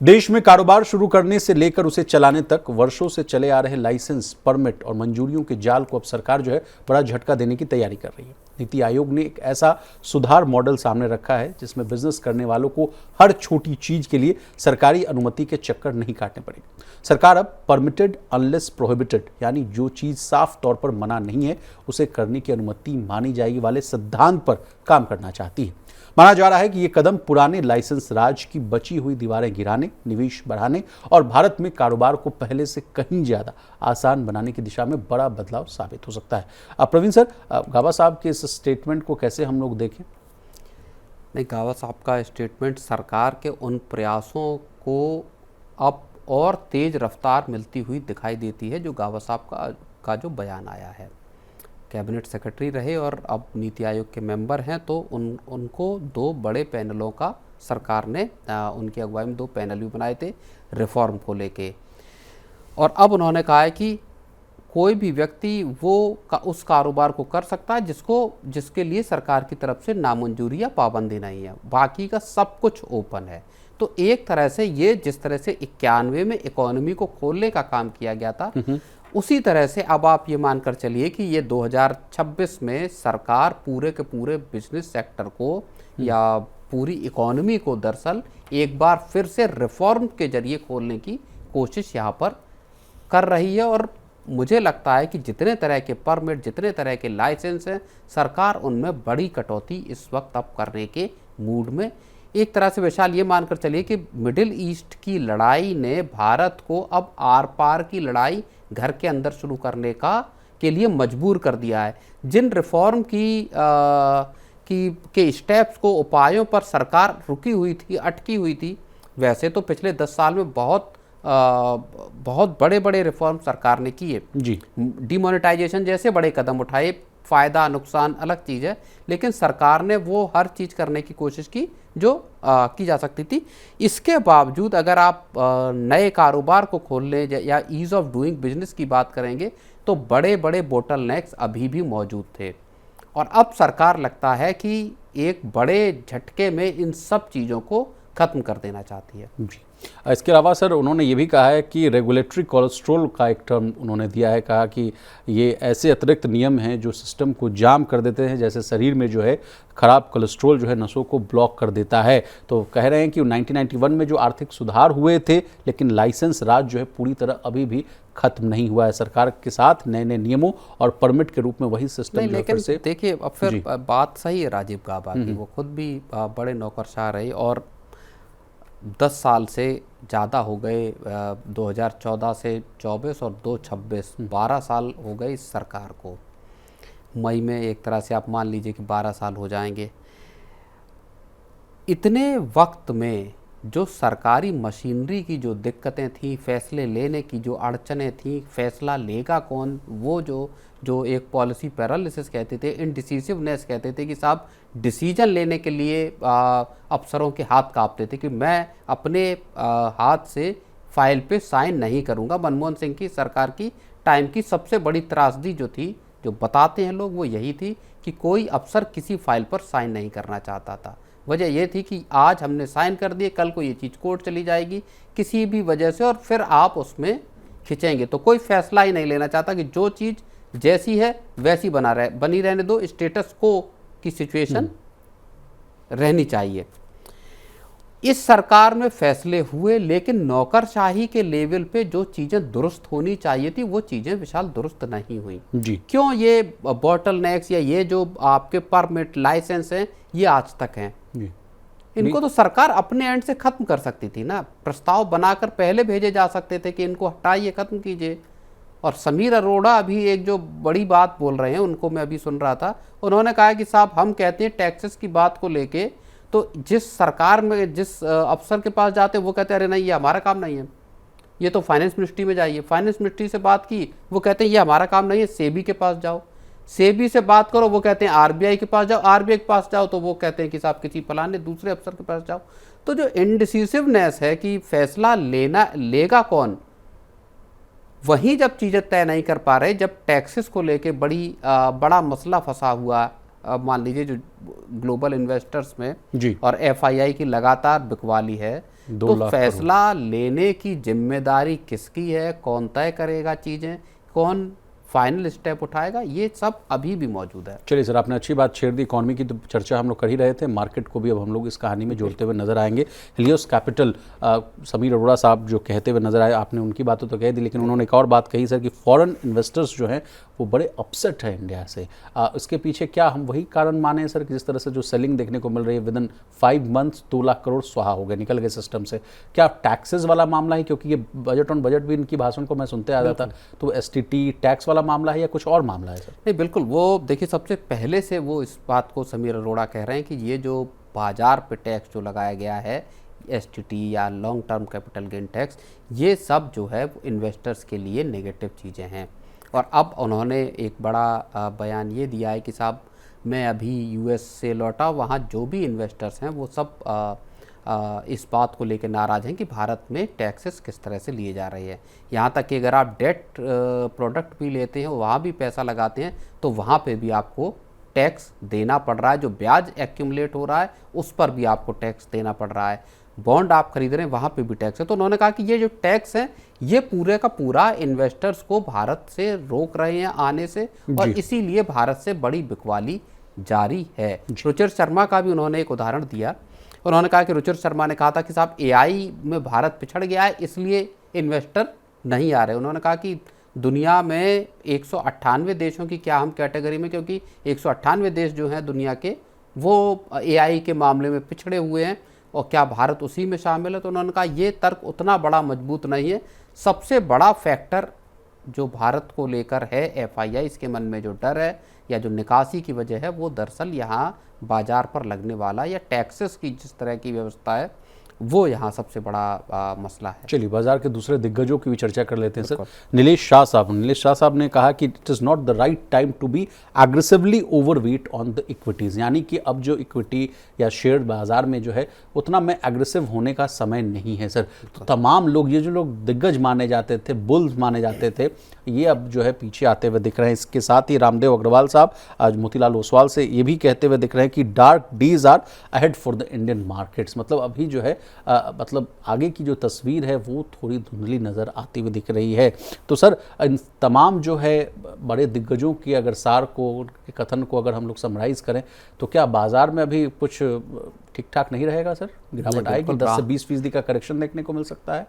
देश में कारोबार शुरू करने से लेकर उसे चलाने तक वर्षों से चले आ रहे लाइसेंस, परमिट और मंजूरियों के जाल को अब सरकार बड़ा झटका देने की तैयारी कर रही है। नीति आयोग ने एक ऐसा सुधार मॉडल सामने रखा है जिसमें बिजनेस करने वालों को हर छोटी चीज के लिए सरकारी अनुमति के चक्कर नहीं काटने पड़ेंगे। सरकार अब परमिटेड अनलेस प्रोहिबिटेड, यानी जो चीज साफ तौर पर मना नहीं है उसे करने की अनुमति मानी जाएगी वाले सिद्धांत पर काम करना चाहती है। माना जा रहा है कि ये कदम पुराने लाइसेंस राज की बची हुई दीवारें गिराने, निवेश बढ़ाने और भारत में कारोबार को पहले से कहीं ज्यादा आसान बनाने की दिशा में बड़ा बदलाव साबित हो सकता है। अब प्रवीण सर, गाबा साहब के इस स्टेटमेंट को कैसे हम लोग देखें? नहीं, गाबा साहब का स्टेटमेंट सरकार के उन प्रयासों को अब और तेज रफ्तार मिलती हुई दिखाई देती है। जो गाबा साहब का जो बयान आया है, कैबिनेट सेक्रेटरी रहे और अब नीति आयोग के मेंबर हैं, तो उनको दो बड़े पैनलों का सरकार ने उनकी अगुवाई में दो पैनल भी बनाए थे रिफॉर्म को लेके। और अब उन्होंने कहा है कि कोई भी व्यक्ति उस कारोबार को कर सकता है जिसके लिए सरकार की तरफ से नामंजूरी या पाबंदी नहीं है, बाकी का सब कुछ ओपन है। तो एक तरह से ये जिस तरह से 91 में इकोनॉमी को खोलने का काम किया गया था, उसी तरह से अब आप ये मानकर चलिए कि ये 2026 में सरकार पूरे के पूरे बिजनेस सेक्टर को या पूरी इकोनॉमी को दरअसल एक बार फिर से रिफॉर्म के जरिए खोलने की कोशिश यहाँ पर कर रही है। और मुझे लगता है कि जितने तरह के परमिट, जितने तरह के लाइसेंस हैं, सरकार उनमें बड़ी कटौती इस वक्त अब करने के मूड में। एक तरह से विशाल ये मानकर चलिए कि मिडिल ईस्ट की लड़ाई ने भारत को अब आर पार की लड़ाई घर के अंदर शुरू करने के लिए मजबूर कर दिया है। जिन रिफॉर्म के स्टेप्स को, उपायों पर सरकार रुकी हुई थी, अटकी हुई थी, वैसे तो पिछले 10 साल में बहुत बड़े बड़े रिफॉर्म सरकार ने किए जी। डिमोनेटाइजेशन जैसे बड़े कदम उठाए, फ़ायदा नुकसान अलग चीज़ है, लेकिन सरकार ने वो हर चीज़ करने की कोशिश की जो की जा सकती थी। इसके बावजूद अगर आप नए कारोबार को खोलने या ईज़ ऑफ डूइंग बिजनेस की बात करेंगे तो बड़े बड़े बोटलनेक्स अभी भी मौजूद थे। और अब सरकार लगता है कि एक बड़े झटके में इन सब चीज़ों को ख़त्म कर देना चाहती है जी। इसके अलावा सर, उन्होंने ये भी कहा है कि रेगुलेटरी कोलेस्ट्रॉल का एक टर्म उन्होंने दिया है। कहा कि ये ऐसे अतिरिक्त नियम हैं जो सिस्टम को जाम कर देते हैं, जैसे शरीर में खराब कोलेस्ट्रॉल नसों को ब्लॉक कर देता है। तो कह रहे हैं कि 1991 में जो आर्थिक सुधार हुए थे, लेकिन लाइसेंस राज पूरी तरह अभी भी खत्म नहीं हुआ है। सरकार के साथ नए नए नियमों और परमिट के रूप में वही सिस्टम लेकिन देखिए, अब फिर बात सही है राजीव गाबा की, वो खुद भी बड़े नौकरशाह रहे और 10 साल से ज़्यादा हो गए, 2014 से 24 और 2026 12 साल हो गए इस सरकार को। मई में एक तरह से आप मान लीजिए कि 12 साल हो जाएंगे। इतने वक्त में जो सरकारी मशीनरी की जो दिक्कतें थी, फैसले लेने की जो अड़चनें थी, फैसला लेगा कौन, वो जो एक पॉलिसी पैरालिसिस कहते थे, इनडिसिसिवनेस कहते थे कि साहब डिसीजन लेने के लिए अफसरों के हाथ कांपते थे कि मैं अपने हाथ से फाइल पे साइन नहीं करूंगा। मनमोहन सिंह की सरकार की टाइम की सबसे बड़ी त्रासदी जो थी, जो बताते हैं लोग, वो यही थी कि कोई अफसर किसी फाइल पर साइन नहीं करना चाहता था। वजह यह थी कि आज हमने साइन कर दिए, कल को ये चीज़ कोर्ट चली जाएगी किसी भी वजह से, और फिर आप उसमें खिंचेंगे। तो कोई फैसला ही नहीं लेना चाहता कि जो चीज़ जैसी है वैसी बनी रहने दो, स्टेटस को की सिचुएशन रहनी चाहिए। इस सरकार में फैसले हुए, लेकिन नौकरशाही के लेवल पे जो चीज़ें दुरुस्त होनी चाहिए थी वो चीज़ें विशाल दुरुस्त नहीं हुई जी। क्यों? ये बॉटलनेक्स या ये जो आपके परमिट लाइसेंस हैं, ये आज तक हैं जी। इनको तो सरकार अपने एंड से खत्म कर सकती थी ना, प्रस्ताव बनाकर पहले भेजे जा सकते थे कि इनको हटाइए, खत्म कीजिए। और समीर अरोड़ा अभी एक जो बड़ी बात बोल रहे हैं, उनको मैं अभी सुन रहा था, उन्होंने कहा कि साहब हम कहते हैं टैक्सेस की बात को लेके, तो जिस सरकार में जिस अफसर के पास जाते हैं वो कहते हैं अरे नहीं, ये हमारा काम नहीं है, ये तो फाइनेंस मिनिस्ट्री में जाइए। फाइनेंस मिनिस्ट्री से बात की, वो कहते हैं ये हमारा काम नहीं है, सेबी के पास जाओ। सेबी से बात करो, वो कहते हैं आरबीआई के पास जाओ। आरबीआई के पास जाओ तो वो कहते हैं कि साहब किसी फलाने दूसरे अफसर के पास जाओ। तो जो इनडिसिसिवनेस है कि फैसला लेगा कौन, वहीं जब चीज़ें तय नहीं कर पा रहे, जब टैक्सेस को लेके बड़ा मसला फंसा हुआ, मान लीजिए जो ग्लोबल इन्वेस्टर्स में जी और एफआईआई की लगातार बिकवाली है, 2 तो लाख फैसला लेने की जिम्मेदारी किसकी है, कौन तय करेगा चीज़ें, कौन फाइनल स्टेप उठाएगा, ये सब अभी भी मौजूद है। चलिए सर, आपने अच्छी बात छेड़ दी। इकॉनमी की तो चर्चा हम लोग कर ही रहे थे, मार्केट को भी अब हम लोग इस कहानी में जोड़ते हुए नजर आएंगे। हिलियोस कैपिटल, समीर अरोड़ा साहब जो कहते हुए नजर आए, आपने उनकी बातों तो कह दी, लेकिन उन्होंने एक और बात कही सर कि फॉरेन इन्वेस्टर्स जो हैं वो बड़े अपसेट हैं इंडिया से। इसके पीछे क्या हम वही कारण माने सर कि जिस तरह से जो सेलिंग देखने को मिल रही है, with in 5 months 2 lakh crore स्वाहा हो गए, निकल गए सिस्टम से? क्या टैक्सेस वाला मामला है? क्योंकि ये बजट ऑन बजट भी इनकी भाषण को मैं सुनते आ जाता, तो STT टैक्स वाला मामला है या कुछ और मामला है सर? नहीं, बिल्कुल, वो देखिए सबसे पहले से वो इस बात को समीर अरोड़ा कह रहे हैं कि ये जो बाजार पे टैक्स जो लगाया गया है, STT या long term capital gain tax, ये सब जो है वो इन्वेस्टर्स के लिए नेगेटिव चीज़ें हैं। और अब उन्होंने एक बड़ा बयान ये दिया है कि साहब मैं अभी US से लौटा, वहाँ जो भी इन्वेस्टर्स हैं वो सब इस बात को लेकर नाराज़ हैं कि भारत में टैक्सेस किस तरह से लिए जा रहे हैं। यहाँ तक कि अगर आप डेट प्रोडक्ट भी लेते हैं, वहाँ भी पैसा लगाते हैं, तो वहाँ पे भी आपको टैक्स देना पड़ रहा है। जो ब्याज एक्यूमुलेट हो रहा है उस पर भी आपको टैक्स देना पड़ रहा है। बॉन्ड आप खरीद रहे हैं, वहाँ पे भी टैक्स है। तो उन्होंने कहा कि ये जो टैक्स है ये पूरे का पूरा इन्वेस्टर्स को भारत से रोक रहे हैं आने से, और इसीलिए भारत से बड़ी बिकवाली जारी है। रुचिर शर्मा का भी उन्होंने एक उदाहरण दिया। उन्होंने कहा कि रुचिर शर्मा ने कहा था कि साहब AI में भारत पिछड़ गया है, इसलिए इन्वेस्टर नहीं आ रहे। उन्होंने कहा कि दुनिया में 198 देशों की क्या हम कैटेगरी में, क्योंकि 198 देश जो हैं दुनिया के वो AI के मामले में पिछड़े हुए हैं, और क्या भारत उसी में शामिल है? तो उन्होंने कहा ये तर्क उतना बड़ा मजबूत नहीं है। सबसे बड़ा फैक्टर जो भारत को लेकर है, FIIs के मन में जो डर है या जो निकासी की वजह है, वो दरअसल यहाँ बाजार पर लगने वाला या टैक्सेस की जिस तरह की व्यवस्था है, वो यहाँ सबसे बड़ा मसला है। चलिए बाजार के दूसरे दिग्गजों की भी चर्चा कर लेते हैं सर। नीलेश शाह साहब ने कहा कि it is not the right time to be aggressively overweight on the equities, यानी कि अब जो इक्विटी या शेयर बाजार में जो है उतना में एग्रेसिव होने का समय नहीं है सर। तो तमाम लोग, ये जो लोग दिग्गज माने जाते थे, बुल्स माने जाते थे, ये अब जो है पीछे आते हुए दिख रहे हैं। इसके साथ ही रामदेव अग्रवाल साहब आज मोतीलाल ओसवाल से ये भी कहते हुए दिख रहे हैं कि dark days are ahead for the Indian markets. मतलब अभी जो है मतलब आगे की जो तस्वीर है वो थोड़ी धुंधली नज़र आती हुई दिख रही है। तो सर इन तमाम जो है बड़े दिग्गजों की अगर सार को, कथन को अगर हम लोग समराइज़ करें, तो क्या बाजार में अभी कुछ ठीक ठाक नहीं रहेगा सर? गिरावट आएगी, 10 से 20% का करेक्शन देखने को मिल सकता है।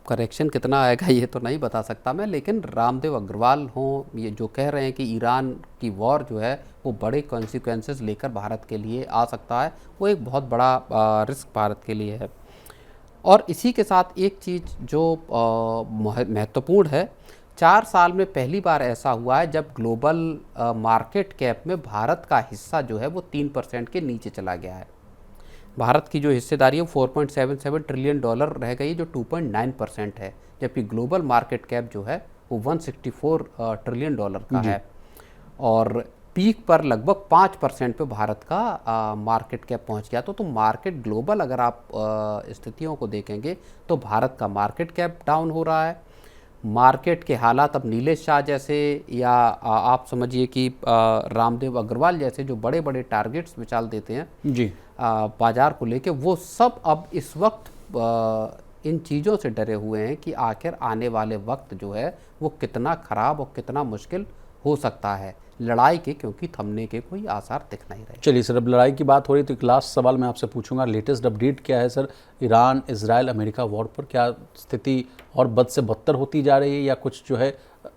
करेक्शन कितना आएगा ये तो नहीं बता सकता मैं, लेकिन रामदेव अग्रवाल हों, ये जो कह रहे हैं कि ईरान की वॉर जो है वो बड़े कॉन्सिक्वेंसेस लेकर भारत के लिए आ सकता है, वो एक बहुत बड़ा रिस्क भारत के लिए है। और इसी के साथ एक चीज़ जो महत्वपूर्ण है, 4 साल में पहली बार ऐसा हुआ है जब ग्लोबल मार्केट कैप में भारत का हिस्सा जो है वो 3% के नीचे चला गया है। भारत की जो हिस्सेदारी है वो $4.77 ट्रिलियन रह गई, जो 2.9% है, जबकि ग्लोबल मार्केट कैप जो है वो $164 ट्रिलियन का है, और पीक पर लगभग 5% पे भारत का मार्केट कैप पहुंच गया। तो मार्केट ग्लोबल अगर आप स्थितियों को देखेंगे तो भारत का मार्केट कैप डाउन हो रहा है। मार्केट के हालात अब नीलेश शाह जैसे या आप समझिए कि रामदेव अग्रवाल जैसे जो बड़े बड़े टारगेट्स मिसाल देते हैं जी बाजार को लेके, वो सब अब इस वक्त इन चीज़ों से डरे हुए हैं कि आखिर आने वाले वक्त जो है वो कितना ख़राब और कितना मुश्किल हो सकता है लड़ाई के, क्योंकि थमने के कोई आसार दिख नहीं रहे। चलिए सर, अब लड़ाई की बात हो रही तो एक लास्ट सवाल मैं आपसे पूछूंगा, लेटेस्ट अपडेट क्या है sir Iran Israel America war पर? क्या स्थिति और बद से बदतर होती जा रही है या कुछ जो है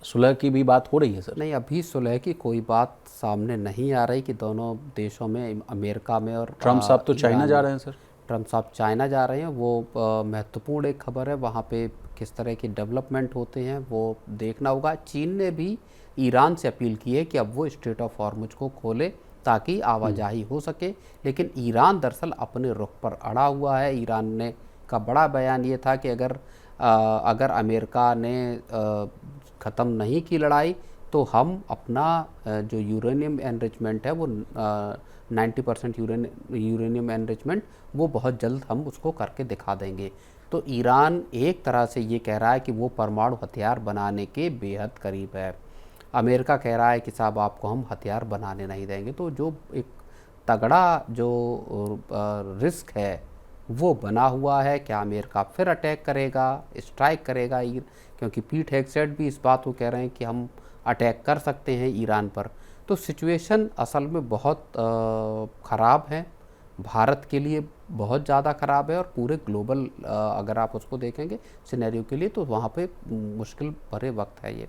सुलह की भी बात हो रही है सर? नहीं, अभी सुलह की कोई बात सामने नहीं आ रही कि दोनों देशों में, अमेरिका में और ट्रम्प साहब तो चाइना जा रहे हैं सर। ट्रम्प साहब चाइना जा रहे हैं, वो महत्वपूर्ण एक खबर है। वहाँ पे किस तरह की डेवलपमेंट होते हैं वो देखना होगा। चीन ने भी ईरान से अपील की है कि अब वो स्ट्रेट ऑफ हॉर्मुज को खोले ताकि आवाजाही हो सके, लेकिन ईरान दरअसल अपने रुख पर अड़ा हुआ है। ईरान ने का बड़ा बयान ये था कि अगर अमेरिका ने ख़त्म नहीं की लड़ाई तो हम अपना जो यूरेनियम एनरिचमेंट है वो 90% यूरेनियम एनरिचमेंट वो बहुत जल्द हम उसको करके दिखा देंगे। तो ईरान एक तरह से ये कह रहा है कि वो परमाणु हथियार बनाने के बेहद करीब है। अमेरिका कह रहा है कि साहब आपको हम हथियार बनाने नहीं देंगे। तो जो एक तगड़ा जो रिस्क है वो बना हुआ है। क्या अमेरिका फिर अटैक करेगा, स्ट्राइक करेगा? क्योंकि पीट हेगसेट भी इस बात को कह रहे हैं कि हम अटैक कर सकते हैं ईरान पर। तो सिचुएशन असल में बहुत ख़राब है, भारत के लिए बहुत ज़्यादा ख़राब है, और पूरे ग्लोबल अगर आप उसको देखेंगे सिनेरियो के लिए, तो वहाँ पे मुश्किल भरे वक्त है ये।